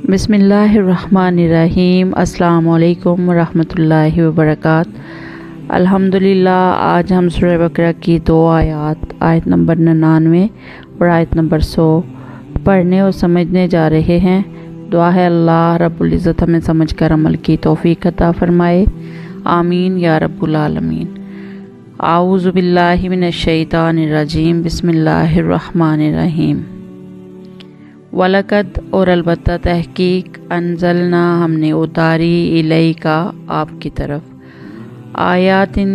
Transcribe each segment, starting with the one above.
बिस्मिल्लाहिर्रहमानिर्रहीम। अस्सलामु अलैकुम रहमतुल्लाहि व बरकात। अल्हम्दुलिल्लाह। आज हम सूरह बकरा की दो आयत नंबर 99 और आयत नंबर 100 पढ़ने और समझने जा रहे हैं। दुआ है अल्लाह रब्बुल इज़्ज़त हमें समझकर अमल की तौफीक अता फरमाए। आमीन या रब्बुल आलमीन। आऊज़ु बिल्लाहि मिनश शैतानिर रजीम। बिस्मिल्लाहिर्रहमानिर्रहीम। वलकद और अलबत्ता तहकीक अंजलना हमने उतारी इलैका आपकी तरफ आयातिन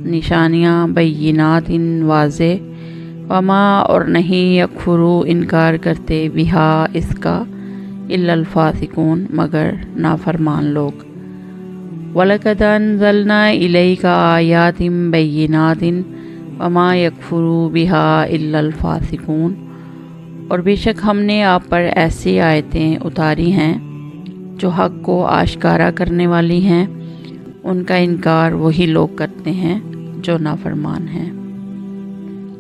निशानियाँ बैयिनातिन वाज़े वमा और नहीं यकफुरू इनकार करते बिहा इसका इल्लल फासिकून मगर नाफरमान लोग। वलकद अंजलना इलैका आयातिन बैयिनातिन वमा यकफुरू बिहा इल्लल फासिकून। और बेशक हमने आप पर ऐसी आयतें उतारी हैं जो हक़ को आश्कारा करने वाली हैं, उनका इनकार वही लोग करते हैं जो नाफरमान हैं।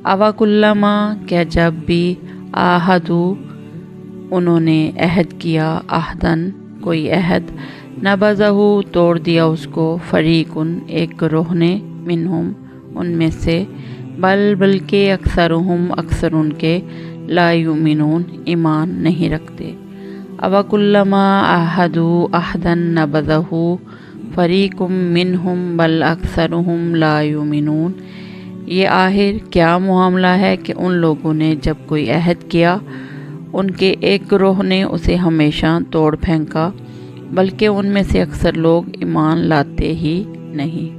अवाकुल्लमा क्या जब भी आहदू उन्होंने अहद किया अहदन कोई अहद नबज़हू तोड़ दिया उसको फरीकुन एक ग्रोह ने मिनहुम उनमें से बल्कि अक्सरुहुम अक्सर उनके ला युमिनून ईमान नहीं रखते। अवकुल्लमा आहदू अहदन नबज़हू फरीकुम मिनहुम बल अक्सरुहुम ला युमिनून। ये आखिर क्या मामला है कि उन लोगों ने जब कोई अहद किया उनके एक ग्रोह ने उसे हमेशा तोड़ फेंका, बल्कि उनमें से अक्सर लोग ईमान लाते ही नहीं।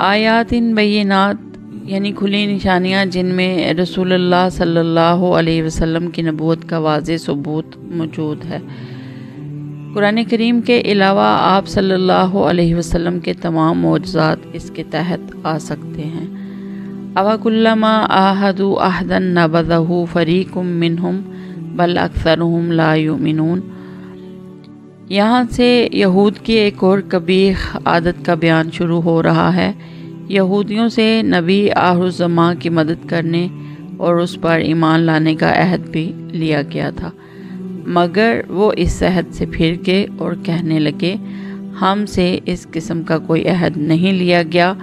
आयातिन बैयिनात यानी खुली निशानियाँ जिनमें रसूलुल्लाह सल्लल्लाहु अलैहि वसल्लम की नबूवत का वाज़े सबूत मौजूद है। कुरान करीम के अलावा आप सल्लल्लाहु अलैहि वसल्लम के तमाम मौजज़ात इसके तहत आ सकते हैं। अवकुल्लमा आहदू अहदन नबज़हू फरीकुम मिनहुम बल अक्सरुहुम ला युमिनून। यहाँ से यहूद की एक और कबीह आदत का बयान शुरू हो रहा है। यहूदियों से नबी आखिरुज़्ज़मां की मदद करने और उस पर ईमान लाने का अहद भी लिया गया था, मगर वो इस अहद से फिर के और कहने लगे हमसे इस किस्म का कोई अहद नहीं लिया गया।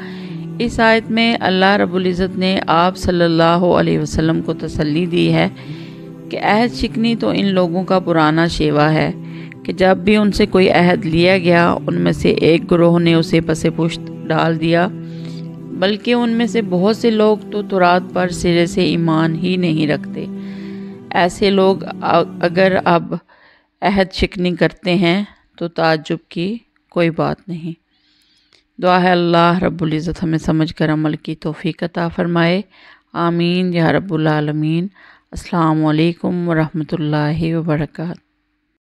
इस आयत में अल्लाह रब्बुल इज़्ज़त ने आप सल्लल्लाहु अलैहि वसल्लम को तसल्ली दी है कि अहद शिकनी तो इन लोगों का पुराना शेवा है कि जब भी उनसे कोई अहद लिया गया उनमें से एक ग्रोह ने उसे पसे पुश्त डाल दिया, बल्कि उनमें से बहुत से लोग तो तुरात पर सिरे से ईमान ही नहीं रखते। ऐसे लोग अगर अब अहद शिकनी करते हैं तो ताज्जुब की कोई बात नहीं। दुआ है अल्लाह रब्बुल इज़्ज़त हमें समझकर अमल की तौफीक अता फरमाए। आमीन या रब्बुल आलमीन। अस्सलामु अलैकुम व रहमतुल्लाहि व बरकात।